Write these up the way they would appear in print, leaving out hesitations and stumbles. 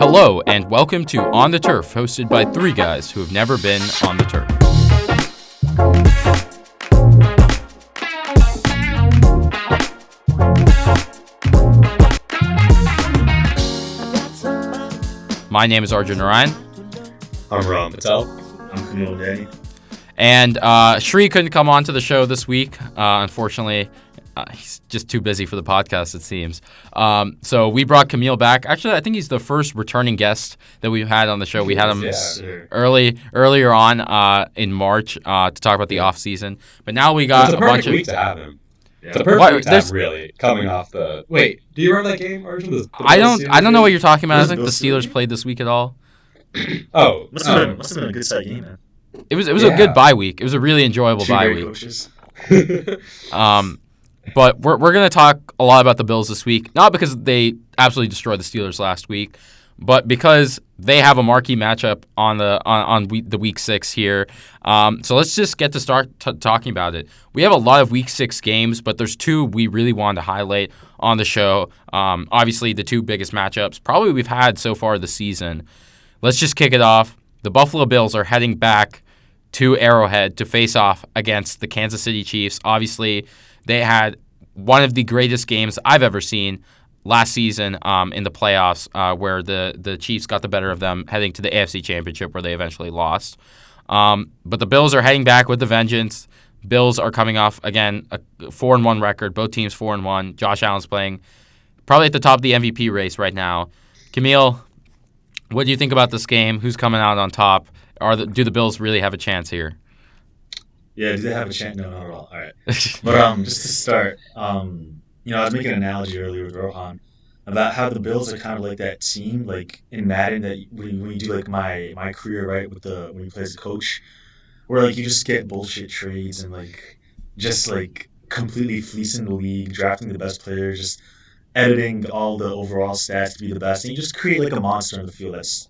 Hello, and welcome to On the Turf, hosted by three guys who have never been on the turf. My name is Arjun and Rohan. I'm Rohan Patel. I'm Kamil Lemdani. And Shri couldn't come on to the show this week. Unfortunately, he's just too busy for the podcast, it seems. So we brought Kamil back. Actually, I think he's the first returning guest that we've had on the show. We had him earlier on in March to talk about the off season. But now we got a bunch of week to have him. Yeah. It's a perfect week to have, really, coming off the... Wait, do you remember that game, Arjun? I don't know what you're talking about. I think the Steelers played this week at all. Oh. Must have been a good side game, man. It was a good bye week. It was a really enjoyable bye week. Coaches. But we're going to talk a lot about the Bills this week, not because they absolutely destroyed the Steelers last week, but because they have a marquee matchup on the week 6 here. So let's just get to start talking about it. We have a lot of week 6 games, but there's two we really wanted to highlight on the show. Obviously, the two biggest matchups probably we've had so far this season. Let's just kick it off. The Buffalo Bills are heading back to Arrowhead to face off against the Kansas City Chiefs. Obviously, they had one of the greatest games I've ever seen last season in the playoffs where the Chiefs got the better of them heading to the AFC Championship where they eventually lost. But the Bills are heading back with a vengeance. Bills are coming off, again, a 4-1 record. Both teams 4-1. Josh Allen's playing probably at the top of the MVP race right now. Kamil, what do you think about this game? Who's coming out on top? Do the Bills really have a chance here? Yeah, do they have a chance? No, not at all. All right. But just to start, I was making an analogy earlier with Rohan about how the Bills are kind of like that team, like in Madden, that when you do like my career, right, when you play as a coach, where like you just get bullshit trades and like just like completely fleecing the league, drafting the best players, just editing all the overall stats to be the best, and you just create like a monster on the field that's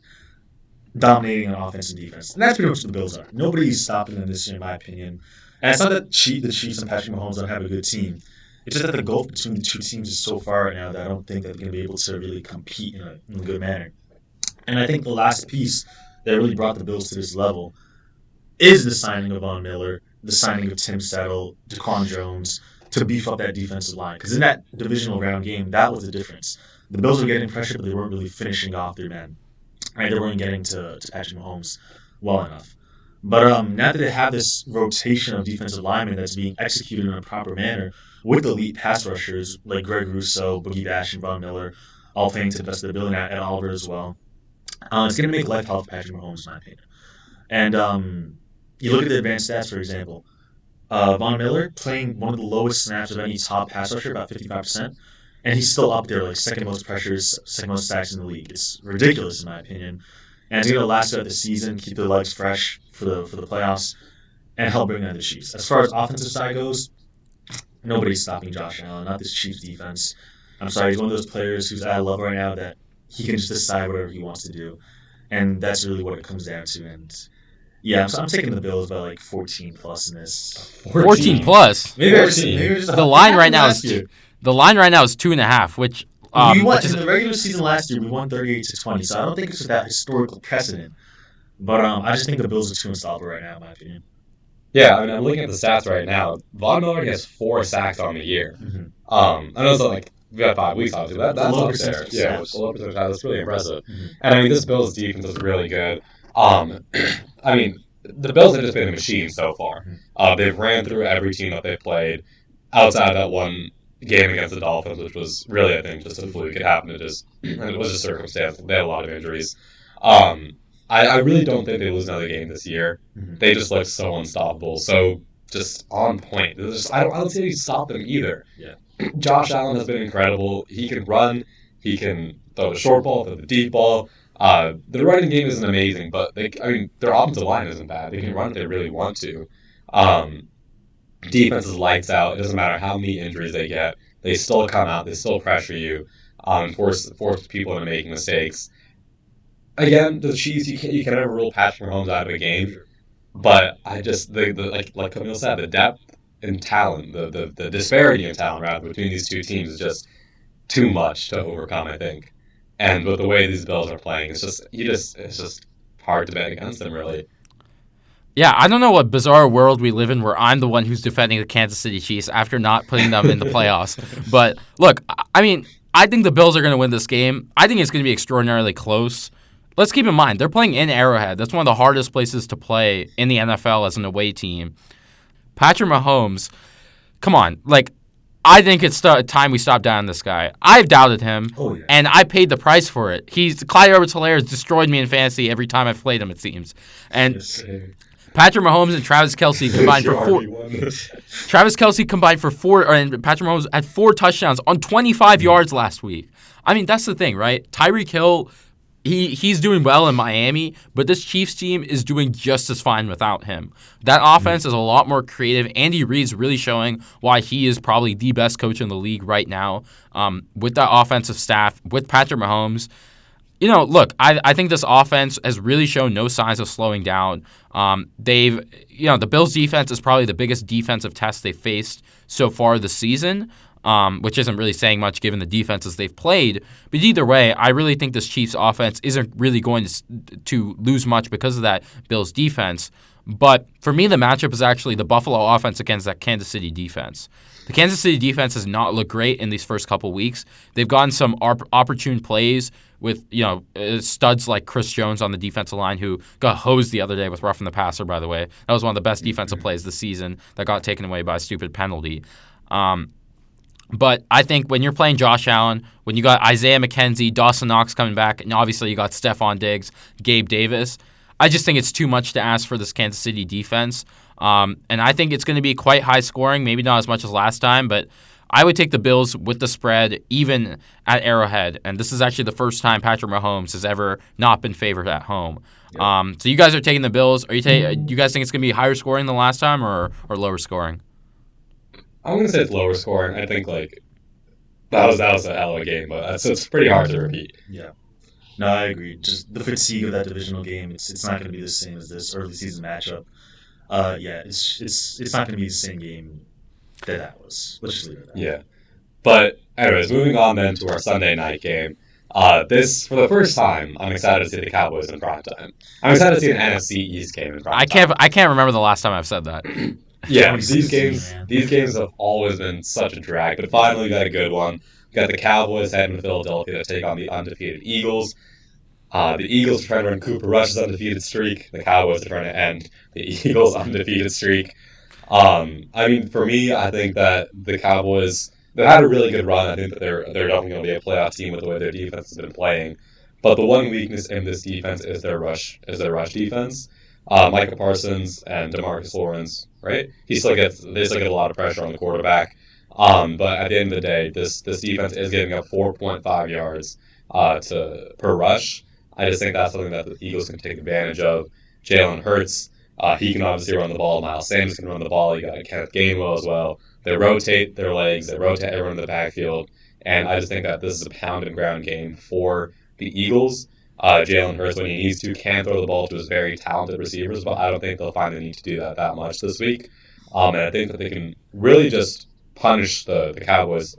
dominating on offense and defense. And that's pretty much what the Bills are. Nobody's stopping them this year, in my opinion. And it's not that the Chiefs and Patrick Mahomes don't have a good team. It's just that the gulf between the two teams is so far right now that I don't think that they're going to be able to really compete in a good manner. And I think the last piece that really brought the Bills to this level is the signing of Von Miller, the signing of Tim Settle, Daquan Jones, to beef up that defensive line. Because in that divisional round game, that was the difference. The Bills were getting pressure, but they weren't really finishing off their men. Right, they weren't getting to Patrick Mahomes well enough. But now that they have this rotation of defensive linemen that's being executed in a proper manner with elite pass rushers like Greg Rousseau, Boogie Bash, and Von Miller, all playing to the best of their ability, and Oliver as well, it's going to make life hell for Patrick Mahomes, in my opinion. And you look at the advanced stats, for example. Von Miller playing one of the lowest snaps of any top pass rusher, about 55%. And he's still up there, like second most pressures, second most sacks in the league. It's ridiculous, in my opinion. And it's going to last throughout the season, keep their legs fresh for the playoffs, and help bring down the Chiefs. As far as offensive side goes, nobody's stopping Josh Allen, not this Chiefs defense. I'm sorry, he's one of those players who's at a level right now that he can just decide whatever he wants to do. And that's really what it comes down to. And yeah, I'm taking the Bills by like 14 plus in this. 14 plus? Maybe 14. The line right now is... The line right now is 2.5, which we won in the regular season last year. We won 38-20, so I don't think it's that historical precedent. But I just think the Bills are too unstoppable right now, in my opinion. Yeah, I mean, I'm looking at the stats right now. Von Miller has 4 sacks on the year. Mm-hmm. I know it's not like we got 5 weeks, obviously. That's up there. Yeah, it's a low percentage. That's really impressive. Mm-hmm. And I mean, this Bills defense is really good. I mean, the Bills have just been a machine so far. They've ran through every team that they've played outside of that one game against the Dolphins, which was really, I think, just a fluke. It happened. It was a circumstance. They had a lot of injuries. I really don't think they lose another game this year. Mm-hmm. They just look so unstoppable, so just on point. I don't see how you stop them either. Yeah. Josh Allen has been incredible. He can run. He can throw the short ball, throw the deep ball. The running game isn't amazing, but their offensive line isn't bad. They can run if they really want to. Defense is lights out. It doesn't matter how many injuries they get. They still come out. They still pressure you, force people into making mistakes. Again, the Chiefs, you can never rule Patrick Mahomes out of a game. But I just like Kamil said, the depth and talent, the disparity in talent rather between these two teams is just too much to overcome, I think. And with the way these Bills are playing, it's just hard to bet against them, really. Yeah, I don't know what bizarre world we live in where I'm the one who's defending the Kansas City Chiefs after not putting them in the playoffs. But look, I mean, I think the Bills are going to win this game. I think it's going to be extraordinarily close. Let's keep in mind, they're playing in Arrowhead. That's one of the hardest places to play in the NFL as an away team. Patrick Mahomes, come on. Like, I think it's time we stop doubting this guy. I've doubted him, and I paid the price for it. Clyde Edwards-Helaire has destroyed me in fantasy every time I've played him, it seems. And Patrick Mahomes and Travis Kelce combined for four. Travis Kelce combined for four, and Patrick Mahomes had 4 touchdowns on 25 yards last week. I mean, that's the thing, right? Tyreek Hill, he's doing well in Miami, but this Chiefs team is doing just as fine without him. That offense is a lot more creative. Andy Reid's really showing why he is probably the best coach in the league right now. With that offensive staff, with Patrick Mahomes. You know, look, I think this offense has really shown no signs of slowing down. The Bills' defense is probably the biggest defensive test they've faced so far this season, which isn't really saying much given the defenses they've played. But either way, I really think this Chiefs' offense isn't really going to lose much because of that Bills' defense. But for me, the matchup is actually the Buffalo offense against that Kansas City defense. The Kansas City defense has not looked great in these first couple weeks. They've gotten some opportune plays with studs like Chris Jones on the defensive line, who got hosed the other day with roughing the passer, by the way. That was one of the best defensive plays this season that got taken away by a stupid penalty. But I think when you're playing Josh Allen, when you got Isaiah McKenzie, Dawson Knox coming back, and obviously you got Stephon Diggs, Gabe Davis, I just think it's too much to ask for this Kansas City defense. And I think it's going to be quite high scoring, maybe not as much as last time, but I would take the Bills with the spread even at Arrowhead. And this is actually the first time Patrick Mahomes has ever not been favored at home. Yep. So you guys are taking the Bills. Do you guys think it's going to be higher scoring than last time or lower scoring? I'm going to say it's lower scoring. I think that was a hell of a game, but it's pretty hard to repeat. Yeah. No, I agree. Just the fatigue of that divisional game, it's not going to be the same as this early season matchup. It's not going to be the same game that was. Let's just leave it at that. Yeah. But anyways, moving on then to our Sunday night game. This, for the first time, I'm excited to see the Cowboys in primetime. I'm excited to see an NFC East game in primetime. I can't remember the last time I've said that. Yeah, these games have always been such a drag, but finally we got a good one. We got the Cowboys heading to Philadelphia to take on the undefeated Eagles. The Eagles are trying to run Cooper Rush's undefeated streak. The Cowboys are trying to end the Eagles' undefeated streak. I mean, for me, I think that the Cowboys, they had a really good run. I think that they're definitely going to be a playoff team with the way their defense has been playing. But the one weakness in this defense is their rush defense. Micah Parsons and DeMarcus Lawrence, right? They still get a lot of pressure on the quarterback. But at the end of the day, this defense is giving up 4.5 yards per rush. I just think that's something that the Eagles can take advantage of. Jalen Hurts, he can obviously run the ball. Miles Sanders can run the ball. You got Kenneth Gainwell as well. They rotate their legs. They rotate everyone in the backfield. And I just think that this is a pound and ground game for the Eagles. Jalen Hurts, when he needs to, can throw the ball to his very talented receivers, but I don't think they'll find the need to do that much this week. And I think that they can really just punish the Cowboys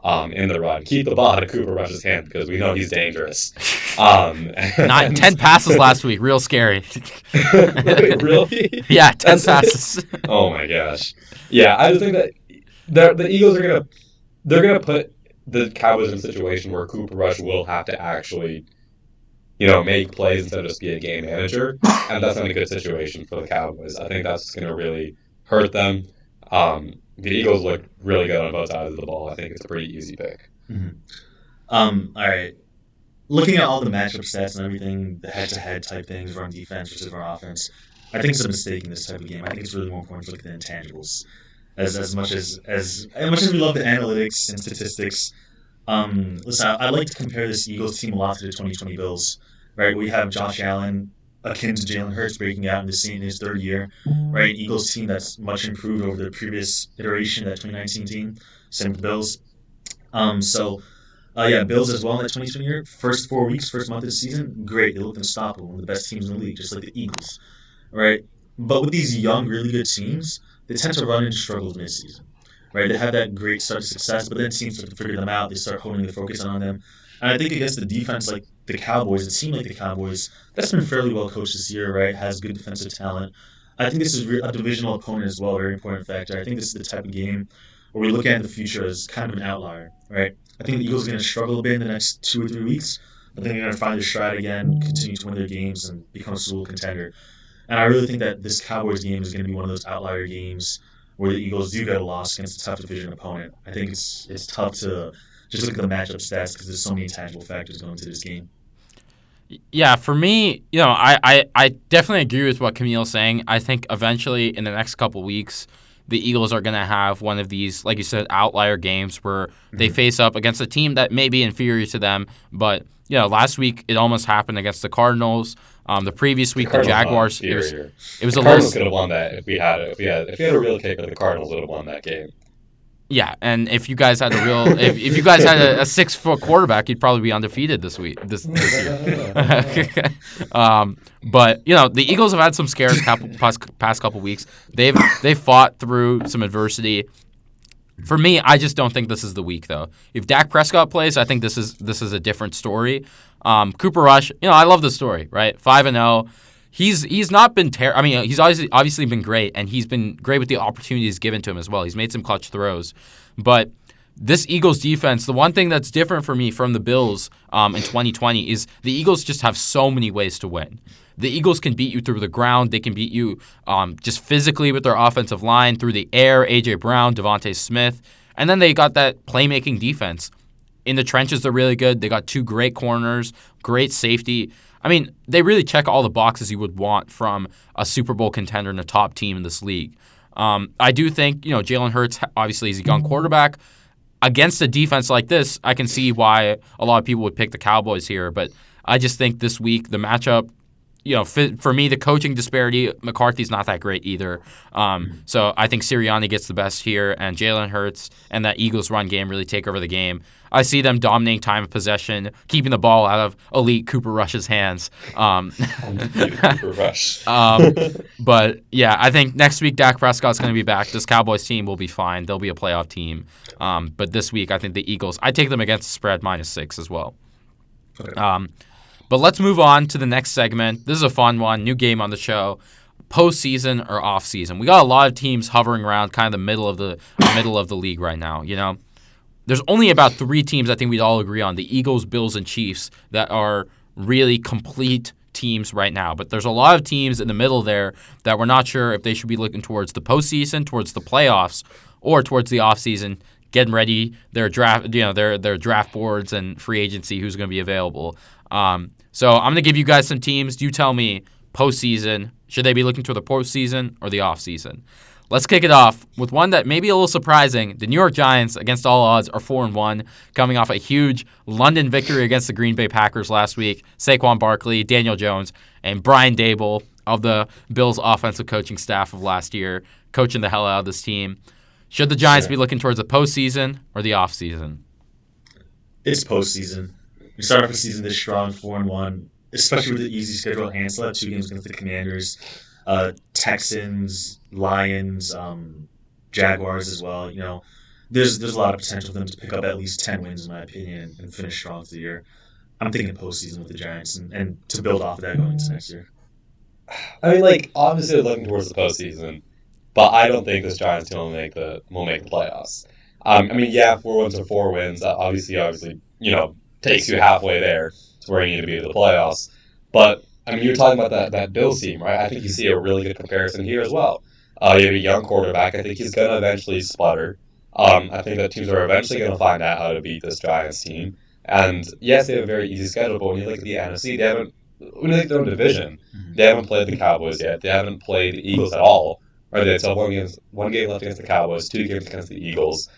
in the run. Keep the ball out of Cooper Rush's hand because we know he's dangerous. 10 passes last week. Real scary. Really? Yeah, 10 passes. Oh my gosh. Yeah, I just think that the Eagles are gonna put the Cowboys in a situation where Cooper Rush will have to actually, make plays instead of just be a game manager, and that's not a good situation for the Cowboys. I think that's going to really hurt them. The Eagles look really good on both sides of the ball. I think it's a pretty easy pick. Mm-hmm. All right. Looking at all the matchup stats and everything, the head-to-head type things, run defense versus run offense, I think it's a mistake in this type of game. I think it's really more important to look at the intangibles. As much as we love the analytics and statistics, listen, I like to compare this Eagles team a lot to the 2020 Bills. Right, we have Josh Allen akin to Jalen Hurts breaking out in his third year. Right, Eagles team that's much improved over the previous iteration, that 2019 team. Same with the Bills. Bills as well in that 2020 year. First 4 weeks, first month of the season, great. They looked unstoppable, one of the best teams in the league, just like the Eagles. Right, but with these young, really good teams, they tend to run into struggles mid-season. Right, they have that great start to success, but then teams start to figure them out. They start honing the focus on them. And I think against the defense like the Cowboys, a team like the Cowboys, that's been fairly well coached this year, right? Has good defensive talent. I think this is a divisional opponent as well, a very important factor. I think this is the type of game where we look at the future as kind of an outlier, right? I think the Eagles are going to struggle a bit in the next 2 or 3 weeks. I think they're going to find their stride again, continue to win their games, and become a Super Bowl contender. And I really think that this Cowboys game is going to be one of those outlier games where the Eagles do get a loss against a tough division opponent. I think it's tough to just look at the matchup stats because there's so many intangible factors going into this game. Yeah, for me, I definitely agree with what Kamil's saying. I think eventually in the next couple weeks, the Eagles are going to have one of these, like you said, outlier games where they face up against a team that may be inferior to them. But, last week it almost happened against the Cardinals. The previous week, the Jaguars. It was the Cardinals could have won that if we had a real kicker, the Cardinals would have won that game. Yeah, and if you guys had if you guys had a 6-foot quarterback, you'd probably be undefeated this year. But the Eagles have had some scares past couple weeks. They've fought through some adversity. For me, I just don't think this is the week though. If Dak Prescott plays, I think this is a different story. Cooper Rush, I love the story, right? 5-0. He's not been terrible. I mean, he's obviously been great, and he's been great with the opportunities given to him as well. He's made some clutch throws. But this Eagles defense, the one thing that's different for me from the Bills in 2020 is the Eagles just have so many ways to win. The Eagles can beat you through the ground. They can beat you just physically with their offensive line, through the air, A.J. Brown, Devontae Smith. And then they got that playmaking defense. In the trenches, they're really good. They got 2 great corners, great safety. I mean, they really check all the boxes you would want from a Super Bowl contender and a top team in this league. I do think, Jalen Hurts obviously is a young quarterback. Against a defense like this, I can see why a lot of people would pick the Cowboys here. But I just think this week, the matchup, for me, the coaching disparity, McCarthy's not that great either. So I think Sirianni gets the best here, and Jalen Hurts and that Eagles run game really take over the game. I see them dominating time of possession, keeping the ball out of elite Cooper Rush's hands. Cooper Rush. But, yeah, I think next week Dak Prescott's going to be back. This Cowboys team will be fine. They'll be a playoff team. But this week, I think the Eagles, I take them against the spread -6 as well. Okay. But let's move on to the next segment. This is a fun one, new game on the show. Postseason or off-season. We got a lot of teams hovering around kind of the middle of the league right now, There's only about 3 teams I think we'd all agree on, the Eagles, Bills, and Chiefs, that are really complete teams right now. But there's a lot of teams in the middle there that we're not sure if they should be looking towards the postseason, towards the playoffs, or towards the offseason, getting ready their draft, their draft boards and free agency, who's going to be available. So I'm going to give you guys some teams. You tell me, postseason, should they be looking toward the postseason or the offseason? Let's kick it off with one that may be a little surprising. The New York Giants, against all odds, are 4-1, coming off a huge London victory against the Green Bay Packers last week. Saquon Barkley, Daniel Jones, and Brian Daboll of the Bills' offensive coaching staff of last year, coaching the hell out of this team. Should the Giants be looking towards the postseason or the offseason? It's postseason. We start off the season this strong, 4-1, especially with the easy schedule at hand. Still have 2 games against the Commanders, Texans, Lions, Jaguars as well. There's a lot of potential for them to pick up at least 10 wins, in my opinion, and finish strong for the year. I'm thinking postseason with the Giants and to build off of that going into next year. I mean, obviously they're looking towards the postseason, but I don't think this Giants team will make the playoffs. 4 wins or 4 wins, obviously, takes you halfway there to where you need to be to the playoffs. But you were talking about that Bills team, right? I think you see a really good comparison here as well. You have a young quarterback. I think he's going to eventually sputter. I think that teams are eventually going to find out how to beat this Giants team. And yes, they have a very easy schedule, but when you look at the NFC, when you look at their own division, they haven't played the Cowboys yet. They haven't played the Eagles at all. Or they still have one game left against the Cowboys, 2 games against the Eagles.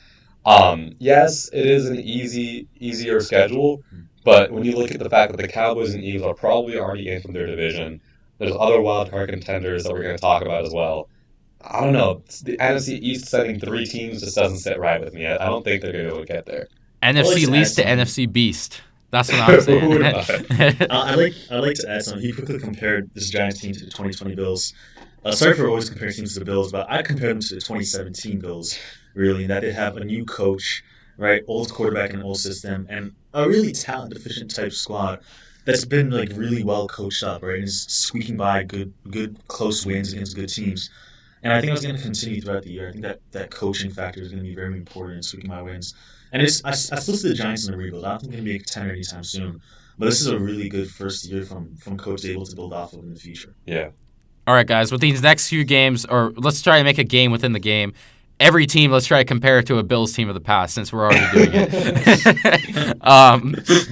Yes, it is an easier schedule, but when you look at the fact that the Cowboys and Eagles are probably already in from their division, there's other wild card contenders that we're going to talk about as well. I don't know. The NFC East setting 3 teams just doesn't sit right with me. I don't think they're going to be able to get there. NFC least to NFC beast. That's what I'm saying. I'd like to add something. He quickly compared this Giants team to the 2020 Bills. Sorry for always comparing teams to the Bills, but I compare them to the 2017 Bills, really, in that they have a new coach, right, old quarterback and old system, and a really talent deficient type squad that's been like really well coached up, right? And is squeaking by good close wins against good teams. And I think that's going to continue throughout the year. I think that coaching factor is going to be very important in squeaking by wins. And I still see the Giants in a rebuild. I don't think they're going to be a contender anytime soon. But this is a really good first year from coach able to build off of in the future. Yeah. All right, guys. With these next few games, or let's try to make a game within the game. Every team, let's try to compare it to a Bills team of the past, since we're already doing it.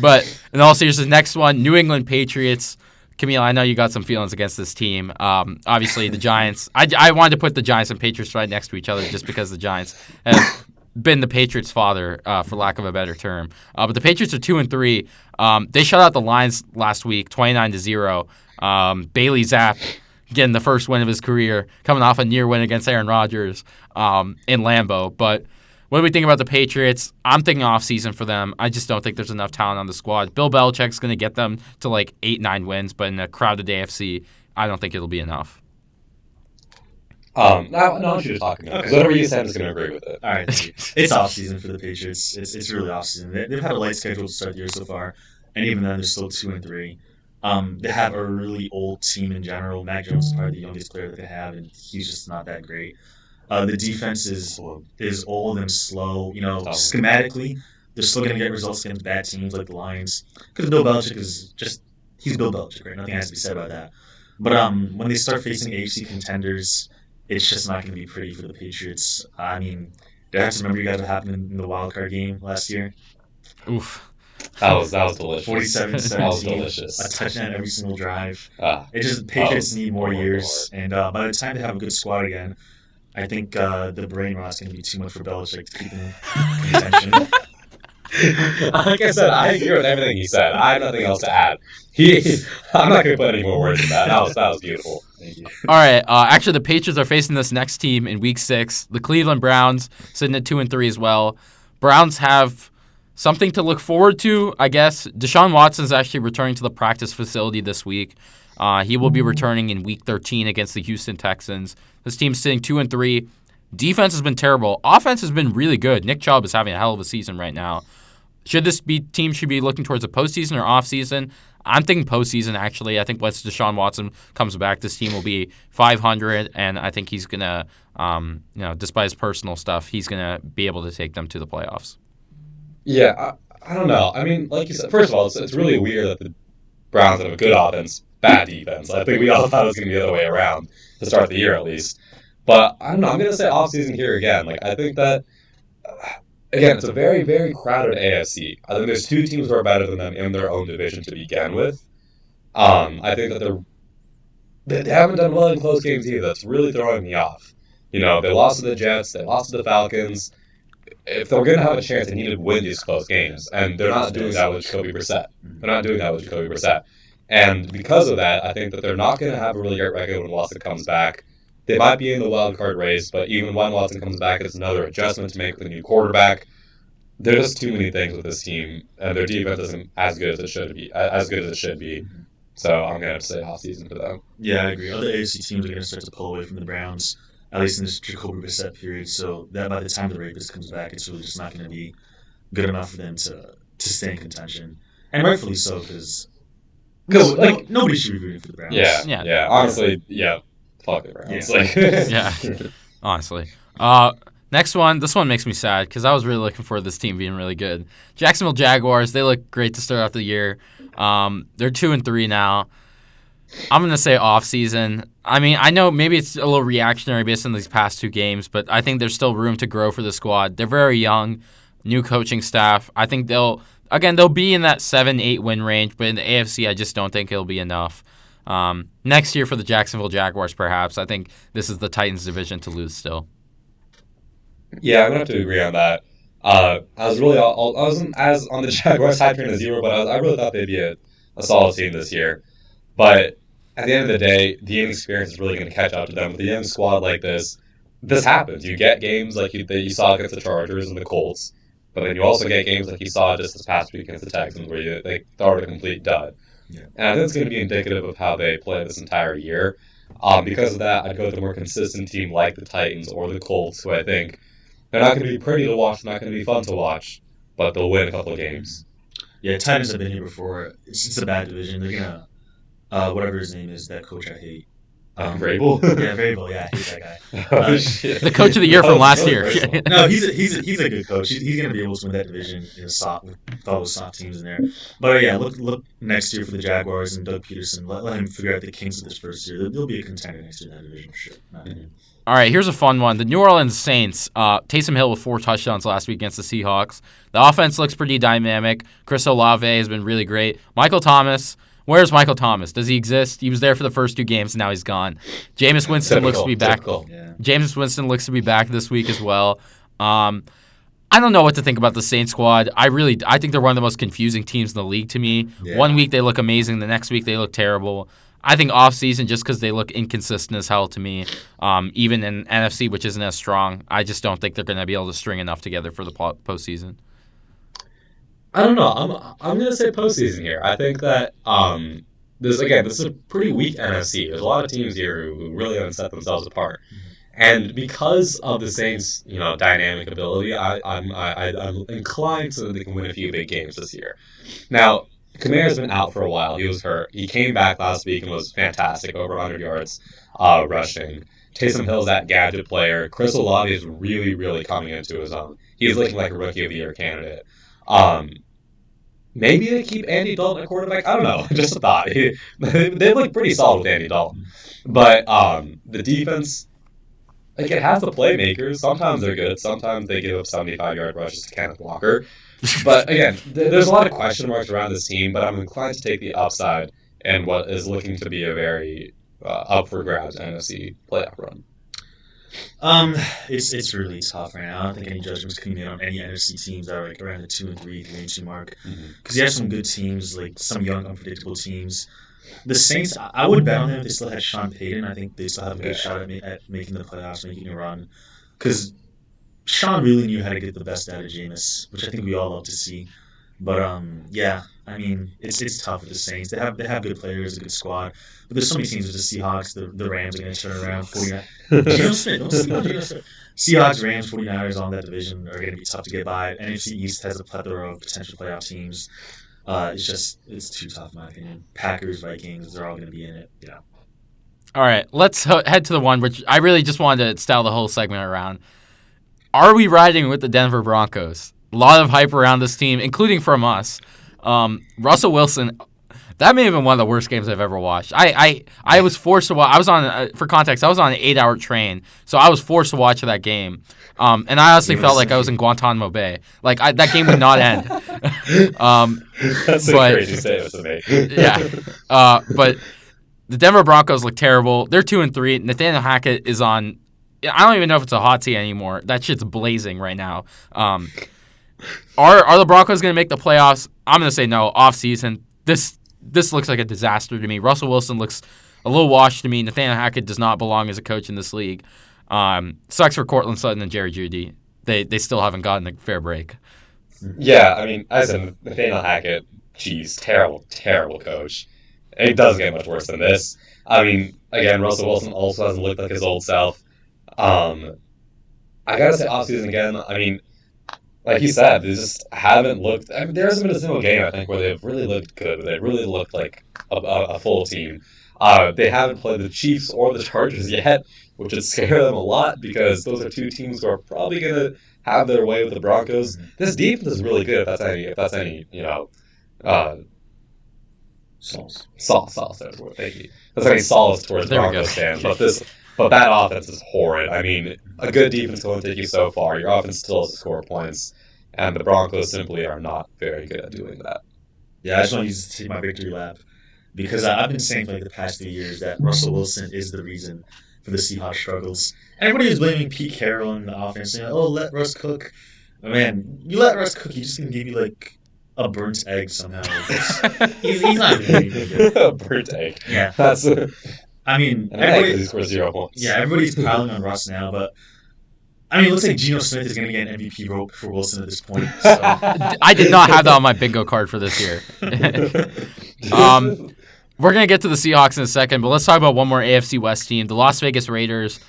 But in all seriousness, next one, New England Patriots. Kamil, I know you got some feelings against this team. Obviously, the Giants. I wanted to put the Giants and Patriots right next to each other just because the Giants have been the Patriots' father, for lack of a better term. But the Patriots are 2-3. They shut out the Lions last week, 29-0. Bailey Zapp getting the first win of his career, coming off a near win against Aaron Rodgers in Lambeau. But what do we think about the Patriots? I'm thinking offseason for them. I just don't think there's enough talent on the squad. Bill Belichick's going to get them to like 8-9 wins, but in a crowded AFC, I don't think it'll be enough. Now I want you to talk now, because whatever you said, I'm just going to agree with it. All right, it's offseason for the Patriots. It's really offseason. They've had a light schedule to start the year so far, and even then they're still 2-3. They have a really old team in general. Mac Jones is probably the youngest player that they have, and he's just not that great. The defense is old and slow. Schematically, they're still going to get results against bad teams like the Lions, because Bill Belichick he's Bill Belichick, right? Nothing has to be said about that. But when they start facing AFC contenders, it's just not going to be pretty for the Patriots. I mean, do I have to remember you guys what happened in the wild card game last year? Oof. That was delicious. 47-17. That was delicious. A touchdown every single drive. Patriots need more years, and by the time they have a good squad again, I think the brain rot's going to be too much for Belichick to keep them in contention. Like I said, I agree with everything he said. I have nothing else to add. I'm not going to put any more words in that. That was beautiful. Thank you. All right. Actually, the Patriots are facing this next team in Week 6. The Cleveland Browns, sitting at 2-3 as well. Browns have something to look forward to, I guess. Deshaun Watson is actually returning to the practice facility this week. He will be returning in Week 13 against the Houston Texans. This team's sitting 2-3. Defense has been terrible. Offense has been really good. Nick Chubb is having a hell of a season right now. Team should be looking towards a postseason or offseason? I'm thinking postseason, actually. I think once Deshaun Watson comes back, this team will be 500, and I think he's going to, despite his personal stuff, he's going to be able to take them to the playoffs. Yeah, I don't know. I mean, like you said, first of all, it's really weird that the Browns have a good offense, bad defense. I think we all thought it was going to be the other way around to start the year, at least. But I don't know. I'm going to say offseason here again. Like, I think that, again, it's a very, very crowded AFC. I think there's two teams who are better than them in their own division to begin with. I think that they haven't done well in close games either. That's really throwing me off. They lost to the Jets. They lost to the Falcons. If they're going to have a chance, they need to win these close games. And they're not doing that with Jacoby Brissett. And because of that, I think that they're not going to have a really great record when Watson comes back. They might be in the wild card race, but even when Watson comes back, it's another adjustment to make with a new quarterback. There's just too many things with this team, and their defense isn't as good as it should be. So I'm going to say offseason for them. Yeah, I agree. Other AFC teams are going to start to pull away from the Browns, at least in this Jacoby Brissett period. So that by the time the Ravens comes back, it's really just not going to be good enough for them to stay in contention. And rightfully so, because nobody should be rooting for the Browns. Yeah. Honestly, yeah. Fuck the Browns. Yeah. Honestly. Next one. This one makes me sad because I was really looking for this team being really good. Jacksonville Jaguars. They look great to start off the year. They're 2-3 now. I'm gonna say off season. I mean, I know maybe it's a little reactionary based on these past two games, but I think there's still room to grow for the squad. They're very young, new coaching staff. I think they'll be in that 7-8 win range, but in the AFC, I just don't think it'll be enough. Next year for the Jacksonville Jaguars, perhaps. I think this is the Titans division to lose still. Yeah, I'm gonna have to agree on that. I wasn't as on the Jaguars hype train as you were, but I really thought they'd be a solid team this year. But at the end of the day, the inexperience is really going to catch up to them. With a young squad like this happens. You get games like you saw against the Chargers and the Colts, but then you also get games like you saw just this past week against the Texans where they throw it a complete dud. Yeah. And I think it's going to be indicative of how they play this entire year. Because of that, I'd go with a more consistent team like the Titans or the Colts, who I think they're not going to be pretty to watch, not going to be fun to watch, but they'll win a couple of games. Yeah, Titans have been here before. It's a bad division. They're gonna whatever his name is, that coach I hate. Vrabel? Yeah, Vrabel. Yeah, I hate that guy. Oh, shit. The coach of the year from last year. No, he's a good coach. He's gonna be able to win that division with all those soft teams in there. But yeah, look next year for the Jaguars and Doug Peterson. Let him figure out the kinks of this first year. They'll be a contender next year in that division for sure. All right, here's a fun one. The New Orleans Saints, Taysom Hill with 4 touchdowns last week against the Seahawks. The offense looks pretty dynamic. Chris Olave has been really great. Michael Thomas, where's Michael Thomas? Does he exist? He was there for the first 2 games, and now he's gone. Jameis Winston looks to be back. Yeah. Jameis Winston looks to be back this week as well. I don't know what to think about the Saints squad. I think they're one of the most confusing teams in the league to me. Yeah. One week they look amazing, the next week they look terrible. I think off-season, just because they look inconsistent as hell to me, even in NFC, which isn't as strong, I just don't think they're going to be able to string enough together for the postseason. I don't know. I'm gonna say postseason here. I think that this is a pretty weak NFC. There's a lot of teams here who really haven't set themselves apart, and because of the Saints, dynamic ability, I'm inclined to they can win a few big games this year. Now, Kamara's been out for a while. He was hurt. He came back last week and was fantastic, over 100 yards rushing. Taysom Hill's that gadget player. Chris Olave is really, really coming into his own. He's looking like a Rookie of the Year candidate. Maybe they keep Andy Dalton at quarterback. I don't know. Just a thought. They look pretty solid with Andy Dalton. But the defense, it has the playmakers. Sometimes they're good. Sometimes they give up 75-yard rushes to Kenneth Walker. But again, there's a lot of question marks around this team, but I'm inclined to take the upside in what is looking to be a very up for grabs NFC playoff run. It's really tough right now. I don't think any judgments can be made on any NFC teams that are like around the 2-3 mark. Because you have some good teams, like some young, unpredictable teams. The Saints, I would bet on them if they still had Sean Payton. I think they still have a good shot at making the playoffs, making a run. Because Sean really knew how to get the best out of Jameis, which I think we all love to see. But yeah, I mean, it's tough with the Saints. They have good players, a good squad. But there's so many teams with the Seahawks. The Rams are going to turn around. 49. Geno Smith, don't sleep on Geno Smith. Seahawks, Rams, 49ers on that division are going to be tough to get by. NFC East has a plethora of potential playoff teams. It's too tough in my opinion. Packers, Vikings, they're all going to be in it. Yeah. All right, let's head to the one which I really just wanted to style the whole segment around. Are we riding with the Denver Broncos? A lot of hype around this team, including from us. Russell Wilson, that may have been one of the worst games I've ever watched. I was forced to watch. I was on, for context, I was on an 8-hour train, so I was forced to watch that game. And I honestly felt like I was in Guantanamo Bay. Like, that game would not end. That's a crazy statement to make. Yeah. But the Denver Broncos look terrible. They're 2-3. Nathaniel Hackett is on, I don't even know if it's a hot seat anymore. That shit's blazing right now. Are the Broncos going to make the playoffs? I'm going to say no. Off season, this looks like a disaster to me. Russell Wilson looks a little washed to me. Nathaniel Hackett does not belong as a coach in this league. Sucks for Cortland Sutton and Jerry Jeudy. They still haven't gotten a fair break. Yeah, I mean, as in Nathaniel Hackett, geez, terrible, terrible coach. It doesn't get much worse than this. I mean, again, Russell Wilson also hasn't looked like his old self. I gotta say, offseason again, I mean, like you said, they just haven't looked. I mean, there hasn't been a single game, I think, where they've really looked good, where they really looked like a full team. They haven't played the Chiefs or the Chargers yet, which would scare them a lot because those are two teams who are probably going to have their way with the Broncos. This defense is really good. If that's any, solace. Thank you. That's any solace towards Broncos fans, but that offense is horrid. I mean, a good defense will only take you so far. Your offense still has to score points, and the Broncos simply are not very good at doing that. Yeah, I just want to use to take my victory lap because I've been saying for like the past 3 years that Russell Wilson is the reason for the Seahawks struggles. Everybody was blaming Pete Carroll in the offense, saying, "Oh, let Russ cook." Man, you let Russ cook, he's just gonna give you like a burnt egg somehow. he's not really good. A burnt egg. Yeah, that's. I mean, everybody scores 0 points. Yeah, everybody's piling on Russ now, but I mean, it looks like Geno Smith is going to get an MVP vote for Wilson at this point. So. I did not have that on my bingo card for this year. We're going to get to the Seahawks in a second, but let's talk about one more AFC West team, the Las Vegas Raiders.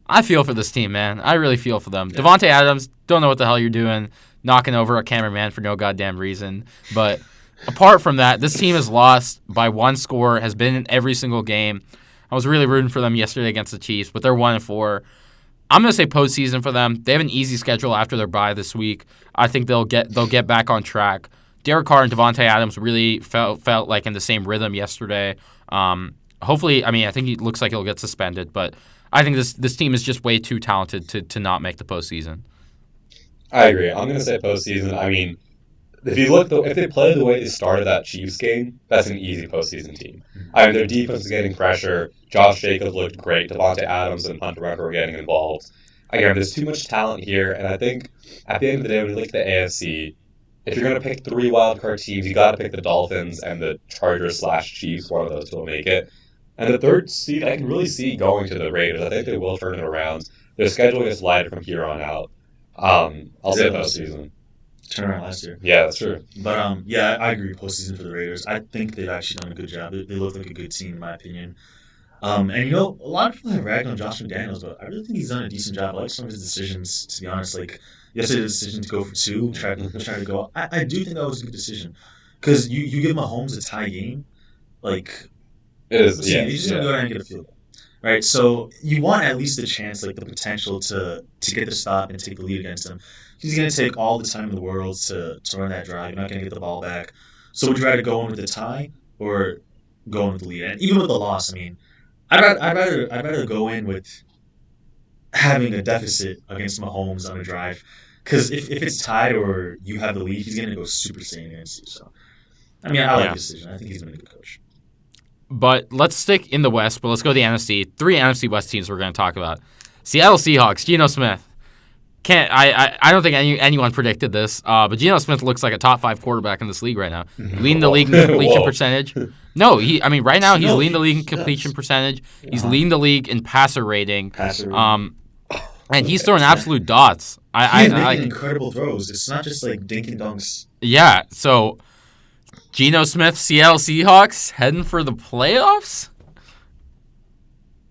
I feel for this team, man. I really feel for them. Yeah. Devontae Adams, don't know what the hell you're doing, knocking over a cameraman for no goddamn reason, but apart from that, this team has lost by one score, has been in every single game. I was really rooting for them yesterday against the Chiefs, but they're 1-4. I'm going to say postseason for them. They have an easy schedule after their bye this week. I think they'll get back on track. Derek Carr and Devontae Adams really felt like in the same rhythm yesterday. Hopefully, I think he looks like he'll get suspended, but I think this team is just way too talented to not make the postseason. I agree. I'm going to say postseason. I mean, if they play the way they started that Chiefs game, that's an easy postseason team. I mean, their defense is getting pressure. Josh Jacobs looked great. Devontae Adams and Hunter Renfrow were getting involved. Again, there's too much talent here, and I think at the end of the day, when you look at the AFC, if you're going to pick 3 wildcard teams, you got to pick the Dolphins and the Chargers/Chiefs. One of those two will make it. And the third seed, I can really see going to the Raiders. I think they will turn it around. Their schedule gets lighter from here on out. I'll say postseason. Turn around last year. Yeah, that's true. But I agree. Postseason for the Raiders. I think they've actually done a good job. They look like a good team, in my opinion. And a lot of people have ragged on Josh McDaniels, but I really think he's done a decent job. I like some of his decisions, to be honest. Like yesterday's decision to go for 2, try to go. I do think that was a good decision because you give Mahomes a tie game, like it is. Yeah, he's just gonna go down and get a field goal, right? So you want at least a chance, like the potential to get the stop and take the lead against him. He's going to take all the time in the world to run that drive. You're not going to get the ball back. So would you rather go in with the tie or go in with the lead? And even with the loss, I'd rather go in with having a deficit against Mahomes on a drive. Because if it's tied or you have the lead, he's going to go super saiyan against you. So, I like the decision. I think he's been a good coach. But let's stick in the West, but let's go to the NFC. 3 NFC West teams we're going to talk about. Seattle Seahawks, Geno Smith. I don't think anyone predicted this, but Geno Smith looks like a top 5 quarterback in this league right now. Leading the league in completion percentage. No, right now he's leading the league in completion percentage. He's leading the league in passer rating. And he's throwing absolute dots. He's making incredible throws. It's not just like dink and dunks. Yeah, so Geno Smith, Seattle Seahawks, heading for the playoffs?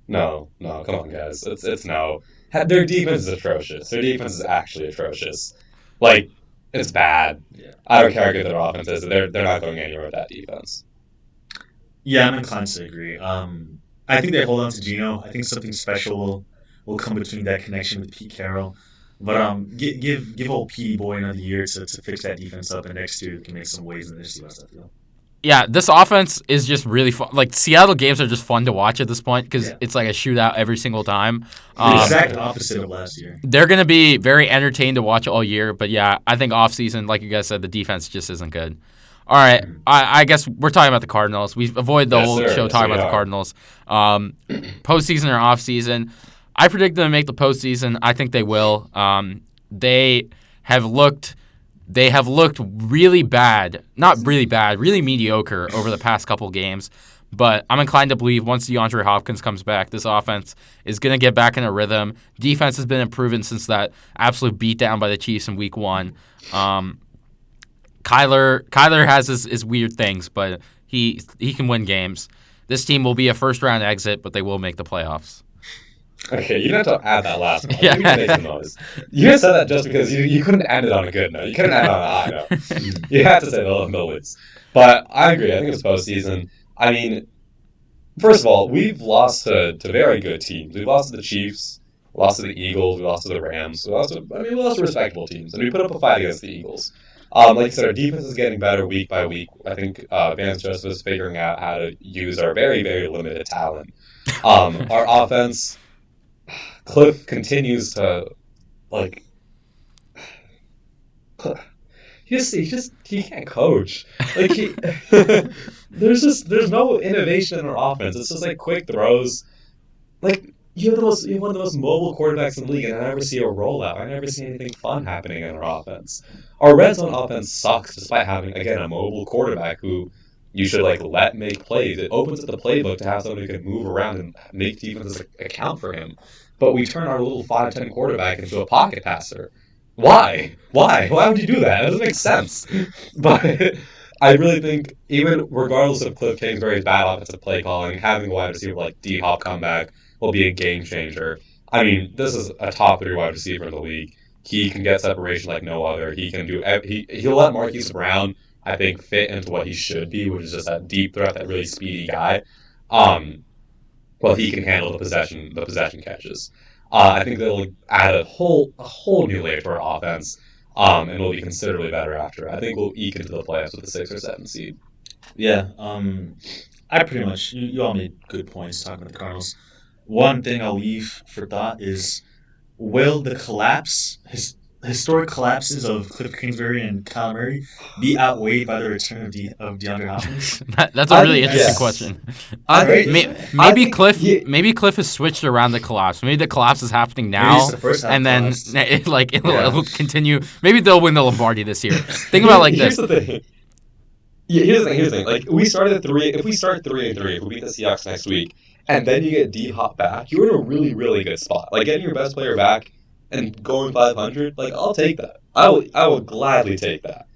No, come on, guys. It's no. Their defense is atrocious. Their defense is actually atrocious. Like, it's bad. Yeah. I don't care how good their offense is. They're not going anywhere with that defense. Yeah, I'm inclined to agree. I think they hold on to Geno. I think something special will come between that connection with Pete Carroll. But give old Petey Boy another year to fix that defense up, and next year we can make some waves in the NFC West, I feel. Yeah, this offense is just really fun. Like, Seattle games are just fun to watch at this point because it's like a shootout every single time. The exact opposite of last year. They're going to be very entertained to watch all year. But, yeah, I think offseason, like you guys said, the defense just isn't good. All right, I guess we're talking about the Cardinals. We avoid the whole show talking about the Cardinals. Postseason or offseason, I predict them to make the postseason. I think they will. They have looked really bad. Not really bad, really mediocre over the past couple games. But I'm inclined to believe once DeAndre Hopkins comes back, this offense is going to get back in a rhythm. Defense has been improving since that absolute beatdown by the Chiefs in Week 1. Kyler has his weird things, but he can win games. This team will be a first-round exit, but they will make the playoffs. Okay, you don't have to add that last one. Yeah. You just said that just because you couldn't end it on a good note. You couldn't end it on a high note. You have to say they'll lose. But I agree. I think it's postseason. I mean, first of all, we've lost to very good teams. We've lost to the Chiefs, lost to the Eagles, we lost to the Rams. We lost to respectable teams, and we put up a fight against the Eagles. Like I said, our defense is getting better week by week. I think Vance Joseph is figuring out how to use our very, very limited talent. Our offense, Cliff continues to, like, he can't coach. Like, there's no innovation in our offense. It's just like quick throws. Like, you have one of the most mobile quarterbacks in the league, and I never see a rollout. I never see anything fun happening in our offense. Our red zone offense sucks despite having, again, a mobile quarterback who you should let make plays. It opens up the playbook to have somebody who can move around and make defenses account for him. But we turn our little 5'10" quarterback into a pocket passer. Why? Why would you do that? It doesn't make sense. But I really think, even regardless of Cliff Kingsbury's bad offensive play calling, having a wide receiver like D-Hop come back will be a game changer. I mean, this is a top 3 wide receiver in the league. He can get separation like no other. He can do. He'll let Marquise Brown. I think, fit into what he should be, which is just that deep threat, that really speedy guy. Well, he can handle the possession catches. I think that'll add a whole new layer to our offense, and we'll be considerably better after. I think we'll eke into the playoffs with the 6 or 7 seed. Yeah, I pretty much, you all made good points talking about the Cardinals. One thing I'll leave for thought is, will the historic collapses of Cliff Kingsbury and Kyle Murray be outweighed by the return of DeAndre Hopkins? That's a really interesting question. Maybe Cliff has switched around the collapse. Maybe the collapse is happening now, and then it'll continue. Maybe they'll win the Lombardi this year. Think about it like this. Here's the thing. Yeah, here's the thing. Like, we started at 3. If we start 3-3, if we beat the Seahawks next week, and then you get D-Hop back, you're in a really, really good spot. Like, getting your best player back and going 500, like, I'll take that. I will gladly take that.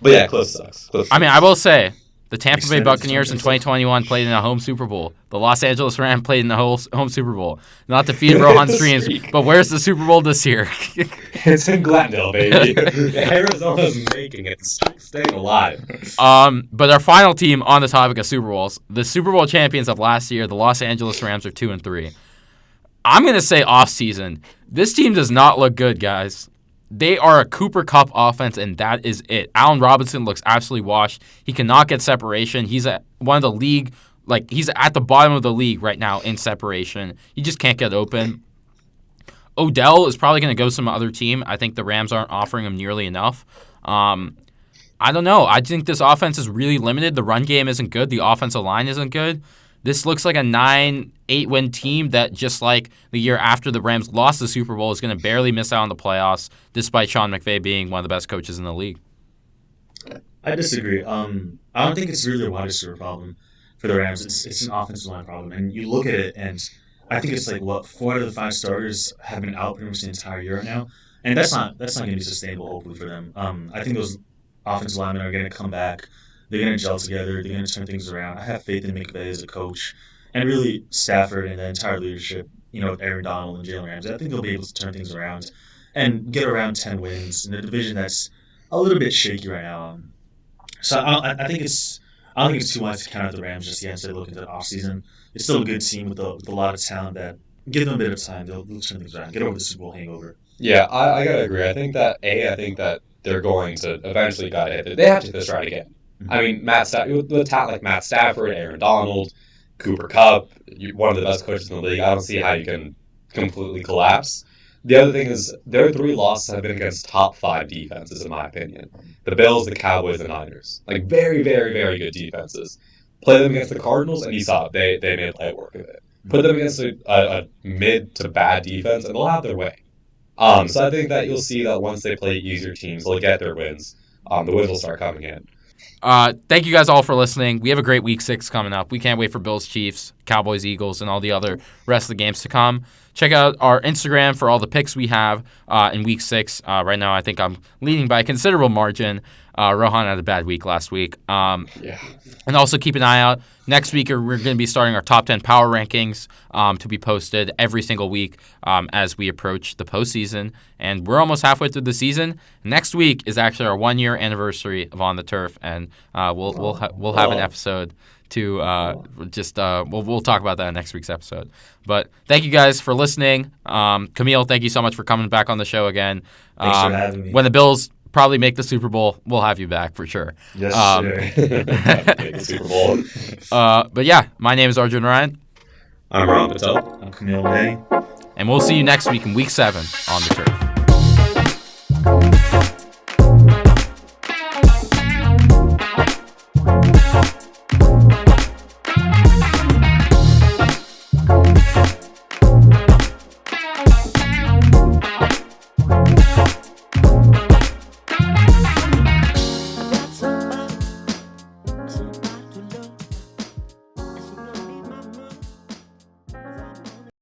But yeah, Cliff sucks. I will say, the Tampa Bay Buccaneers in 2021 played in a home Super Bowl. The Los Angeles Rams played in the home Super Bowl. Not to feed Rohan's dreams, but where's the Super Bowl this year? It's in Glendale, baby. Arizona's making it. Staying alive. But our final team on the topic of Super Bowls, the Super Bowl champions of last year, the Los Angeles Rams, are 2-3. I'm going to say off-season. This team does not look good, guys. They are a Cooper Kupp offense, and that is it. Allen Robinson looks absolutely washed. He cannot get separation. He's at one of the league, he's at the bottom of the league right now in separation. He just can't get open. Odell is probably going to go some other team. I think the Rams aren't offering him nearly enough. I don't know. I think this offense is really limited. The run game isn't good. The offensive line isn't good. This looks like a 9-8 win team that, just like the year after the Rams lost the Super Bowl, is going to barely miss out on the playoffs, despite Sean McVay being one of the best coaches in the league. I disagree. I don't think it's really a wide receiver problem for the Rams. It's an offensive line problem. And you look at it, and I think it's 4 out of the 5 starters have been out pretty much the entire year right now. And that's not going to be sustainable, hopefully, for them. I think those offensive linemen are going to come back. They're going to gel together. They're going to turn things around. I have faith in McVay as a coach, and really Stafford and the entire leadership, with Aaron Donald and Jalen Ramsey. I think they'll be able to turn things around and get around 10 wins in a division that's a little bit shaky right now. So I think it's too much to count out the Rams just yet instead of looking at the offseason. It's still a good team with a lot of talent that give them a bit of time. They'll turn things around, get over the Super Bowl hangover. Yeah, I gotta agree. I think that they're going to eventually they have to hit this right again. I mean, with a talent like Matt Stafford, Aaron Donald, Cooper Kupp, one of the best coaches in the league, I don't see how you can completely collapse. The other thing is, their 3 losses have been against top 5 defenses, in my opinion. The Bills, the Cowboys, and Niners. Very, very, very good defenses. Play them against the Cardinals, and you saw it. They made light work of it. Put them against a mid to bad defense, and they'll have their way. So I think that you'll see that once they play easier teams, they'll get their wins. The wins will start coming in. Thank you guys all for listening. We have a great Week 6 coming up. We can't wait for Bills, Chiefs, Cowboys, Eagles, and all the other rest of the games to come. Check out our Instagram for all the picks we have in Week 6. Right now, I think I'm leading by a considerable margin. Rohan had a bad week last week. Yeah. And also keep an eye out. Next week, we're going to be starting our top 10 power rankings to be posted every single week as we approach the postseason. And we're almost halfway through the season. Next week is actually our 1-year anniversary of On the Turf, and we'll have an episode to we'll talk about that in next week's episode. But thank you guys for listening. Kamil, thank you so much for coming back on the show again. Thanks for having me. When the Bills probably make the Super Bowl, we'll have you back for sure. Yes, sir. Make the Super Bowl. But yeah, my name is Arjun and Rohan. I'm Rohan Patel. I'm Kamil Lemdani. And we'll see you next week in Week 7 on the Turf.